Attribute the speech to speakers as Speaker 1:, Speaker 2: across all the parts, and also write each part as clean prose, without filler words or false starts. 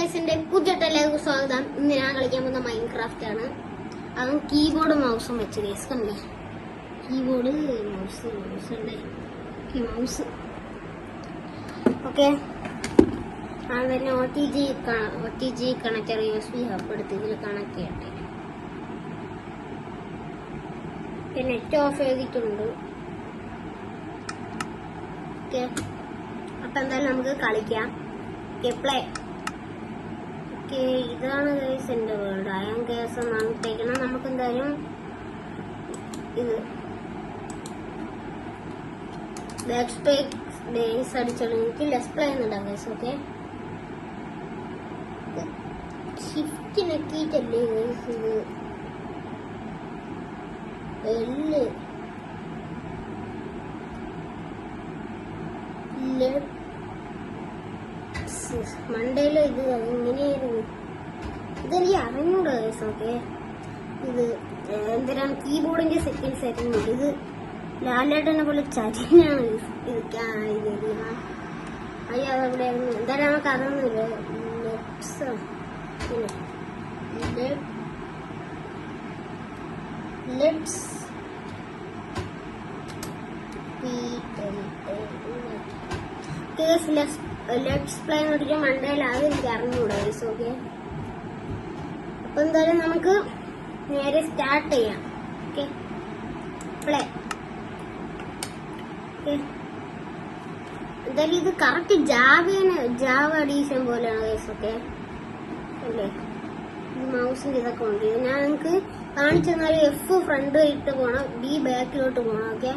Speaker 1: ഗൈസിന്റെ പുതിയ സ്വാഗതം. ഇന്ന് ഞാൻ കളിക്കാൻ പോകുന്ന മൈൻക്രാഫ്റ്റ് ആണ്. അതും കീബോർഡ് മൗസും വെച്ച് ഗൈസ് കണ്ടില്ലേ. Keyboard mouse okay. അതിന് OTG കണക്ടർ USB ഹബ് എടുത്ത് ഇതിൽ കണക്ട് ചെയ്യട്ടെ. നെറ്റ് ഓഫ് ചെയ്തിട്ടുണ്ട്. ഓക്കെ, അപ്പൊ എന്തായാലും നമുക്ക് കളിക്കാം. പ്ലേ. ഓക്കെ, ഇതാണ് ഗൈസ് എന്റെ വേൾഡ്. അയൺ കേസ് വാങ്ങിട്ടേക്കണം. നമുക്ക് എന്തായാലും ഇത് ബാക്ക് സ്പേസ് അടിച്ചെടുത്ത് ലെസ് പ്ലേ എന്നുണ്ടാവും ഗൈസ്. ഓക്കെ, ഷിഫ്റ്റ് നക്കിയിട്ടല്ലേ ഗൈസ് ഇത് മണ്ടയില് ഇത് ഇങ്ങനെയായിരുന്നു. ഇതെനിക്ക് അറിഞ്ഞൂടാ ഗൈസ്. ഓക്കെ, ഇത് എന്തിനാണ് കീബോർഡിന്റെ സെറ്റിംഗ്സ് ആയിരുന്നു. ഇത് ലാലേട്ടനെ പോലെ ചരിഞ്ഞാണ് ഇത്. അയ്യോ അതെവിടെയായിരുന്നു. എന്തായാലും നമുക്ക് അറിയുന്നില്ല. ലെറ്റ്സ് പ്ലേ നോട്ടിട്ട് മണ്ടയിലാകും എനിക്ക് അറിഞ്ഞൂടാ ഗൈസ്. ഓക്കെ, അപ്പൊ എന്തായാലും നമുക്ക് നേരെ സ്റ്റാർട്ട് ചെയ്യാം. Okay, play. എന്തായാലും ഇത് കറക്റ്റ് ജാവ എഡീഷൻ പോലെയാണ് ഗൈസ്. ഓക്കെ അല്ലേ, മൗസിന്റെ ഇതൊക്കെ ഉണ്ട്. ഇത് ഞാൻ നിങ്ങൾക്ക് കാണിച്ചു തന്നാൽ F ഫ്രണ്ട് ഇട്ട് പോകണം, D ബാക്കിലോട്ട് പോകണം. ഓക്കെ,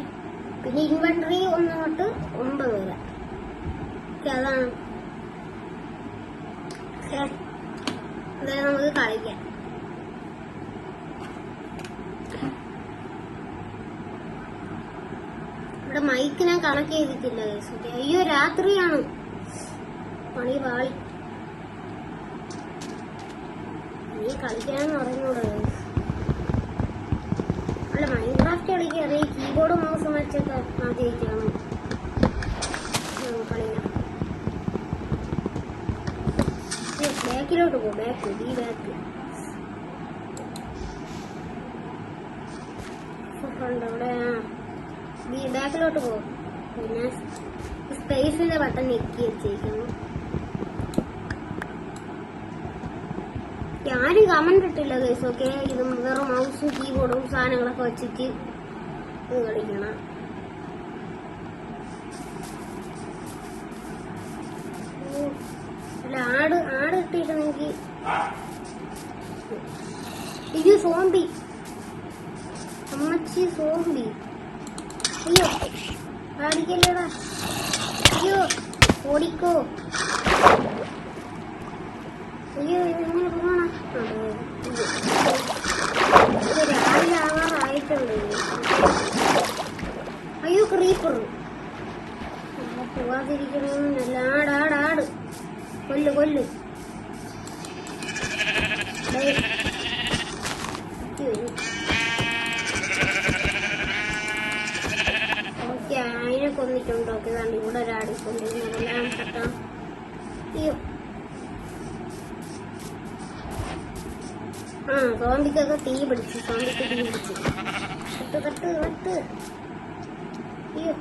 Speaker 1: പിന്നെ ഇൻവെന്ററി 1 തൊട്ട് 9 വരെ. ഓക്കെ, അതാണ്. എന്തായാലും നമുക്ക് കളിക്കാം. ഇവിടെ മൈക്ക് ഞാൻ കണക്ട് ചെയ്തിട്ടില്ല ഗൈസ്. ഓക്കെ, അയ്യോ രാത്രിയാണ്, പണി പാളി. നീ കളിക്കാന്ന് പറഞ്ഞൂടെ ഗൈസ്. അല്ല, മൈൻക്രാഫ്റ്റ് കളിക്കാൻ അറിയാം. കീബോർഡ് മൗസും വെച്ചൊക്കെ ആദ്യമായിട്ടാണ് കളിക്കാം. ബാക്കിലോട്ട് പോ, ബാക്ക് D ബാക്ക് ഫ്രണ്ട് അവിടെ B ബാക്കിലോട്ട് പോകും. പിന്നെ സ്പേസിന്റെ ബട്ടൺ ഞെക്കി വെച്ചേക്കുന്നു. ആരും കമന്റ് ഇട്ടില്ല ഗൈസ്. ഓക്കെ, ഇത് വേറെ മൗസും കീബോർഡും സാധനങ്ങളൊക്കെ വെച്ചിട്ട് ഇത് കളിക്കണം. അല്ല, ആട് ഇട്ടിട്ടുണ്ടെങ്കിൽ ഇത് സോംബി അമ്മച്ചി സോംബി. അയ്യോ അടിക്കല്ലേടാ. അയ്യോ ഓടിക്കോ. അയ്യോ ഇതെങ്ങനെ പോകണം. രാവിലെ ആവാറായിട്ടുണ്ട്. അയ്യോ ക്രീപ്പർ പോവാതിരിക്കണമെന്നല്ല. ആട് കൊല്ല്. ഓക്കെ, അതിനെ കൊന്നിട്ടുണ്ടോ? ഓക്കെ, താണ്ട് ഇവിടെ ഒരാടിക്കൊണ്ടിരുന്നെല്ലാം കിട്ടാം. അയ്യോ സോംബിക്കൊക്കെ തീ പിടിച്ചു. കട്ട്. അയ്യോ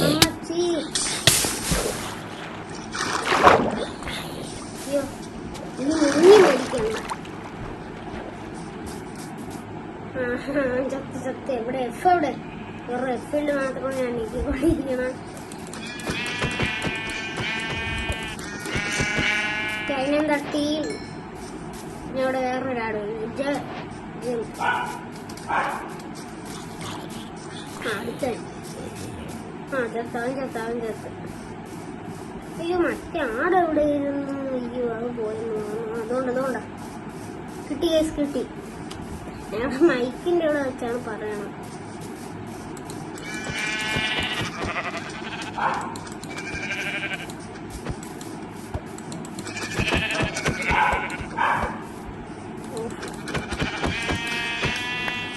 Speaker 1: അമ്മച്ചി. അയ്യോ ഇനി മുങ്ങി മേടിക്കണം. ചത്ത് എവിടെ F എവിടെ? വേറെ F മാത്രം ഞാൻ നീക്കിക്കൊണ്ടിരിക്കണം. അതിനെന്താ ടീം ഇവിടെ വേറൊരാട് ചത്താവൻ. അയ്യോ മറ്റേ ആടെവിടെ ഇരുന്നു. അയ്യോ അത് പോയെന്ന് തോന്നുന്നു. അതുകൊണ്ടാ കിട്ടി കേസ് കിട്ടി. ഞാൻ മൈക്കിന്റെ ഇവിടെ വെച്ചാണ് പറയണം.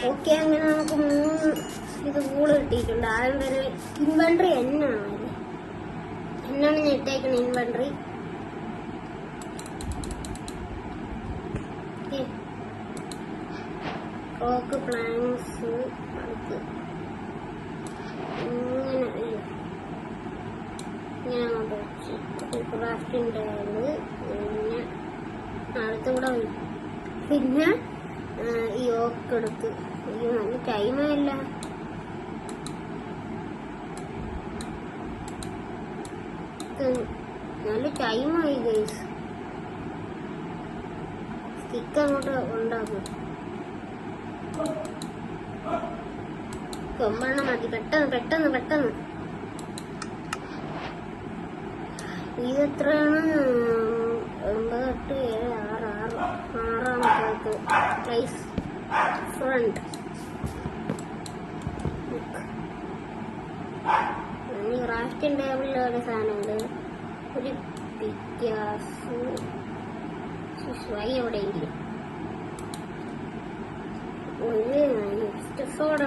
Speaker 1: ഓക്കെ, അങ്ങനെ നമുക്ക് 3 ഇത് കൂള് കിട്ടിയിട്ടുണ്ട്. ആദ്യം തന്നെ ഇൻവെന്ററി എന്നാണ് എന്നാണ് ഞാൻ ഇട്ടേക്കണ ഇൻവെന്ററി. റോക്ക് പ്ലാങ്സ് അടുത്ത് ഇങ്ങനെ അങ്ങോട്ട് വെച്ച് ക്രാഫ്റ്റിംഗ് ടേബിള് പിന്നെ അടുത്തുകൂടെ പിന്നെ ഈ ഓക്ക് എടുത്ത്. അയ്യോ നല്ല ടൈമല്ല. നല്ല ടൈമായി ഗൈസ്. സ്റ്റിക്ക് അങ്ങോട്ട് ഉണ്ടാക്കും. കൊമ്പെണ്ണം മതി. പെട്ടെന്ന് ഇതെത്രയാണ്? 9, 8, 7, 6, 6 പ്ലേസ് ഫ്രണ്ട്. ഈ ക്രാഫ്റ്റിംഗ് ടേബിളിൽ ഒരു സാധനമുണ്ട്. ഒരു പിക്കാസ് എവിടെയെങ്കിലും ഒരു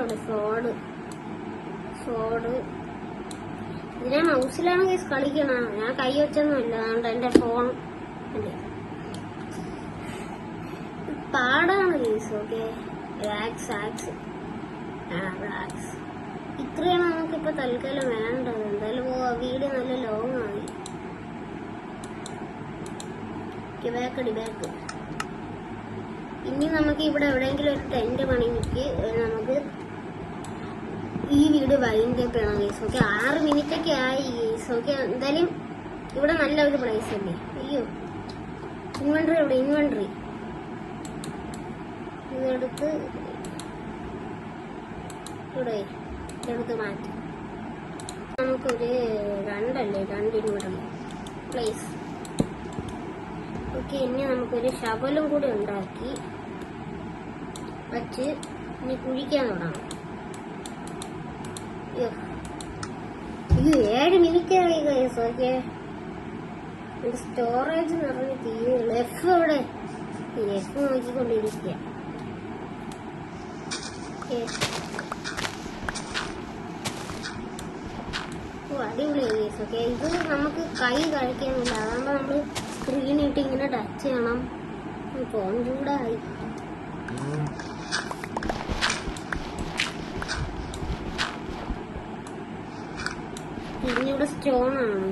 Speaker 1: സോഡ്. ഇതിനെ മൗസിലാണ് കേസ് കളിക്കണ. ഞാൻ കൈ വെച്ചൊന്നുമില്ല. അതുകൊണ്ട് എന്റെ ഫോൺ അല്ലേ പാടാണ് കേസ്. ഓക്കെ ആക്സ് ഇത്രയാണ് നമുക്കിപ്പോ തൽക്കാലം വേണ്ടത്. എന്തായാലും വീഡിയോ നല്ല ലോങ് ആയി. ബാക്ക് ഇനി നമുക്ക് ഇവിടെ എവിടെയെങ്കിലും ഒരു ടെന്റ് പണിക്ക് നമുക്ക് ഈ വീഡിയോ വൈൻഡപ്പ് ചെയ്യണം കേസ്. ഓക്കെ 6 മിനിറ്റൊക്കെ ആയി കേസ്. ഓക്കെ എന്തായാലും ഇവിടെ നല്ല ഒരു പ്ലേസ് അല്ലേ. അയ്യോ ഇൻവെന്ററി ഇതെടുത്ത് ഇവിടെ ഇതെടുത്ത് മാറ്റി നമുക്കൊരു 2 ഇൻവെന്ററി പ്ലേസ്. ഓക്കെ ഇനി നമുക്കൊരു ശവലും കൂടി ഉണ്ടാക്കി വച്ച് ഇനി കുഴിക്കാൻ തുടങ്ങാം. അയ്യോ 7 മിനിറ്റ് ആയി ഗൈസ്. ഓക്കെ സ്റ്റോറേജ് നിറഞ്ഞ് തീരുള്ളൂ. എഫ് ഇവിടെ എഫ് നോക്കിക്കൊണ്ടിരിക്കുക. അടിപൊളി ഗൈസ്. ഓക്കെ ഇത് നമുക്ക് കൈ കഴിക്കാനില്ല. അതാകുമ്പോ നമ്മള് സ്ക്രീനിട്ട് ഇങ്ങനെ ടച്ച് ചെയ്യണം. ഫോൺ ചൂടായി. ഇതിനിവിടെ സ്റ്റോണാണ്.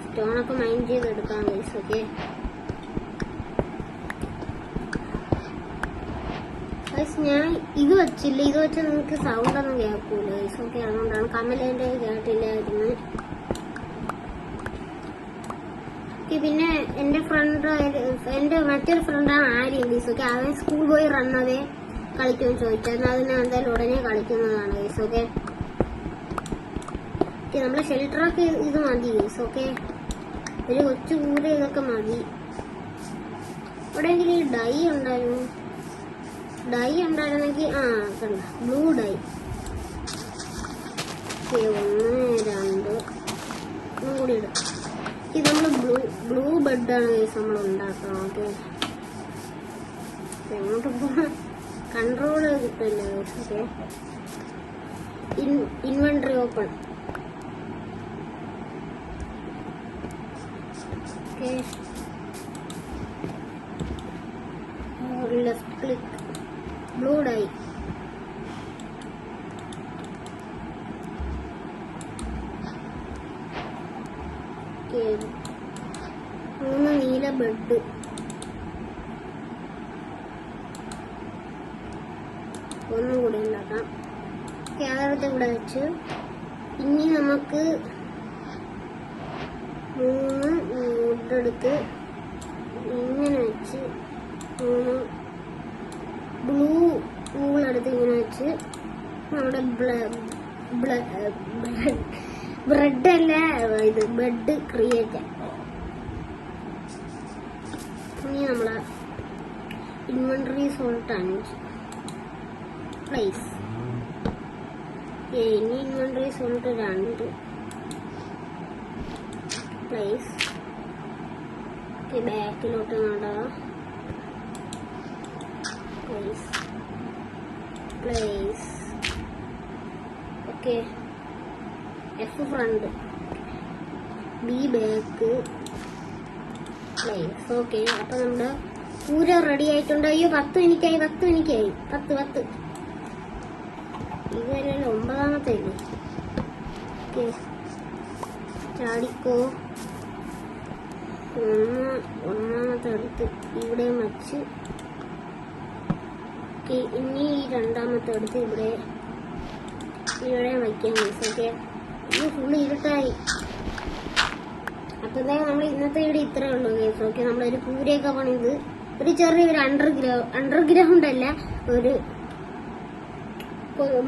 Speaker 1: സ്റ്റോണൊക്കെ മൈൻഡ് ചെയ്തെടുക്കാം ഗൈസ്. ഓക്കെ ഞാൻ ഇത് വെച്ചില്ല. ഇത് വെച്ച് നിങ്ങൾക്ക് സൗണ്ട് ഒന്നും കേൾക്കൂല ഗൈസ്. ഓക്കെ അതുകൊണ്ടാണ് കമലേന്റെ കേട്ടില്ലായിരുന്നു. പിന്നെ എന്റെ മറ്റൊരു ഫ്രണ്ടാണ് ആര്യ ഗൈസ്. ഓക്കെ അവൻ സ്കൂൾ പോയി റണ്ണവേ കളിക്കുമെന്ന് ചോദിച്ചാൽ അതിന് എന്തായാലും ഉടനെ കളിക്കുന്നതാണ് ഗൈസ്. ഓക്കെ നമ്മളെ ഷെൽട്ടറൊക്കെ ഇത് മതി ഗൈസ്. ഓക്കെ ഒരു കൊച്ചു കൂര ഇതൊക്കെ മതി. എവിടെയെങ്കിലും ഈ ഡൈ ഉണ്ടായിരുന്നെങ്കിൽ കണ്ട ബ്ലൂ ഡൈ. 1, 2 കൂടി ഇടും. ഇത് നമ്മള് ബ്ലൂ ബെഡാണ് ഗൈസ് നമ്മൾ ഉണ്ടാക്കണം. ഓക്കെ എങ്ങോട്ട് പോവാ കൺട്രോള് കിട്ടില്ല guys. Okay inventory open. Left click blue dye. മൂന്ന് നീല ബെഡ്. ഒന്നും കൂടി ഉണ്ടാക്കാം. അതെടുത്ത് ഇവിടെ വെച്ച് ഇനി നമുക്ക് 3 വുഡെടുത്ത് ഇങ്ങനെ വെച്ച് 3 ബ്ലൂ വൂളെടുത്ത് ഇങ്ങനെ വെച്ച് നമ്മുടെ ബ്രെഡ് അല്ല ഇത് ബെഡ് ക്രിയേറ്റ്. ഇനി നമ്മളെ ഇൻവെന്ററി സോൾട്ട് 5 പ്ലേസ്. ഇനി ഇൻവെന്ററി സോൾട്ട് 2 പ്ലേസ്. ബാക്കിലോട്ട് നടാം. Place. Okay F front. B back place. Okay, അപ്പൊ നമ്മുടെ കൂര റെഡി ആയിട്ടുണ്ട്. അയ്യോ 10 മിനിറ്റായി. ഇതുവരെ 9ാമത്തെ. ഓക്കെ, ചാടിക്കോ. ഒന്നാമത്തെ എടുത്ത് ഇവിടെ വച്ച്. ഇനി ഈ 2ാമത്തെ എടുത്ത് ഇവിടെ വയ്ക്കാൻ. ഓക്കെ, ഇത് ഫുള്ള് ഇരുട്ടായി. അപ്പൊ എന്തായാലും നമ്മൾ ഇന്നത്തെ ഇവിടെ ഇത്രേ ഉള്ളൂ ഗൈസ്. ഓക്കെ, നമ്മളൊരു കൂരയൊക്കെ പണിത് ഒരു ചെറിയൊരു അണ്ടർഗ്രൗണ്ട് അല്ല, ഒരു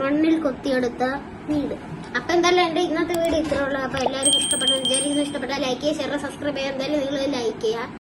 Speaker 1: മണ്ണിൽ കൊത്തിയെടുത്ത വീട്. അപ്പൊ എന്തായാലും എന്റെ ഇന്നത്തെ വീഡിയോ ഇത്രേ ഉള്ളൂ. അപ്പൊ എല്ലാവരും ഇഷ്ടപ്പെട്ടെന്ന് വിചാരിക്കുന്നു. ഇഷ്ടപ്പെട്ടാൽ ലൈക്ക് ചെയ്യുക, ഷെയർ, സബ്സ്ക്രൈബ് ചെയ്യുക. എന്തായാലും നിങ്ങൾ ലൈക്ക് ചെയ്യുക.